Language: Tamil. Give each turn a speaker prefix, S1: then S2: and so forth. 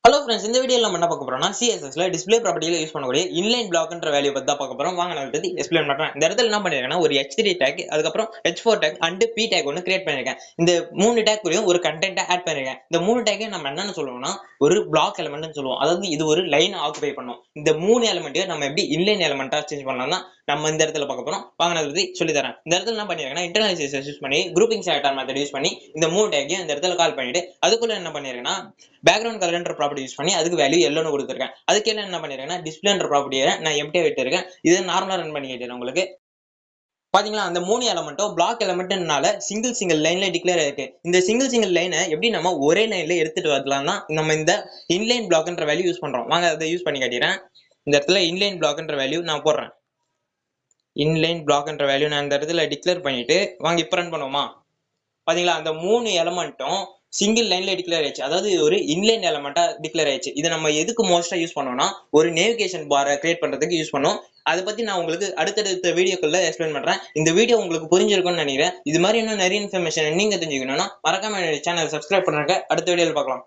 S1: ஹலோ ஃப்ரெண்ட்ஸ், இந்த வீடியோல நம்ம என்ன பார்க்க போறோம்னா சிஎஸ்எஸ்ல டிஸ்ப்ளே ப்ராப்பர்ட்டில யூஸ் பண்ணக்கூடிய இன்லைன் பிளாக்ன்ற வேல்யூ பத்தி தான் பார்க்க போறோம். வாங்க நான் பத்தி எக்ஸ்பிளைன் பண்றேன். இந்த இடத்துல என்ன பண்ணிருக்கேன்னா ஒரு H3 டேக், அதுக்கப்புறம் H4 take and P take ஒன்னு கிரியேட் பண்ணிருக்கேன். இந்த மூணு டேக்குலயும் ஒரு கண்டென்ட்டை ஆட் பண்ணிருக்கேன். இந்த மூணு டேக்கையும் நம்ம என்னன்னு சொல்லுவோம்னா ஒரு பிளாக் எலிமெண்ட்னு சொல்லுவோம். அதாவது இது ஒரு லைன் ஆக்குபை பண்ணும். இந்த மூணு எலிமெண்ட்டையும் நம்ம எப்படி இன்லைன் எலிமெண்டா சேஞ்ச் பண்ணலாம்னா நம்ம இந்த இடத்துல பார்க்க போறோம். வாங்க நான் பத்தி சொல்லி தரேன். இந்த இடத்துல என்ன பண்ணிருக்கேன்னா இன்டர்னல் CSS யூஸ் பண்ணி குரூப்பிங் செலக்டர் மெத்தட் யூஸ் பண்ணி இந்த மூணு டேக்கையும் இந்த இடத்துல கால் பண்ணிட்டு அதுக்குள்ள என்ன பண்ணிருக்கேன்னா பேக்ரவுண்ட் கலர்ன்ற ப்ராப்பர்ட்டி யூஸ் பண்ணி அதுக்கு வேல்யூ எல்லோன்னு கொடுத்துருக்கேன். அதுக்கு என்ன பண்ணிருக்கேன்னா டிஸ்பிளேன்ற ப்ராப்பர்ட்டியை நான் எம்டியா விட்டுருக்கேன். இது நார்மலா ரன் பண்ணி கேட்டேன். உங்களுக்கு பாத்தீங்களா, அந்த மூணு எலமெண்ட்டும் பிளாக் எலமெண்ட்னால சிங்கிள் லைன்ல டிக்ளேர் ஆயிருக்கு. இந்த சிங்கிள் லைனை எப்படி நம்ம ஒரே லைன்ல எடுத்துட்டு வரலாம்னா நம்ம இந்த இன்லைன் பிளாக்ன்ற வேல்யூ யூஸ் பண்றோம். வாங்க அதை யூஸ் பண்ணி காட்டிடுறேன். இந்த இடத்துல இன்லைன் பிளாக்ன்ற வேல்யூ நான் போடுறேன். இன்லைன் பிளாக்ன்ற வேல்யூ நான் இந்த இடத்துல டிக்ளேர் பண்ணிட்டு வாங்க இப்ப ரன் பண்ணுவோமா. பாத்தீங்களா, அந்த மூணு எலமெண்ட்டும் சிங்கிள் லைன்ல டிக்ளேர் ஆயிடுச்சு. அதாவது இது ஒரு இன்லைன் எலமெண்டா டிக்ளேர் ஆயிடுச்சு. இதை நம்ம எதுக்கு மோஸ்டா யூஸ் பண்ணோம்னா ஒரு நேவிகேஷன் பாரை கிரியேட் பண்றதுக்கு யூஸ் பண்ணோம். அதை பத்தி நான் உங்களுக்கு அடுத்தடுத்த வீடியோக்குள்ள எக்ஸ்பிளைன் பண்றேன். இந்த வீடியோ உங்களுக்கு புரிஞ்சிருக்கும்னு நினைக்கிறேன். இது மாதிரி இன்னும் நிறைய இன்ஃபர்மேஷன் நீங்க தெரிஞ்சுக்கணும்னா மறக்காம என்னோட சேனல் சப்ஸ்கிரைப் பண்ணுங்க. அடுத்த வீடியோல பார்க்கலாம்.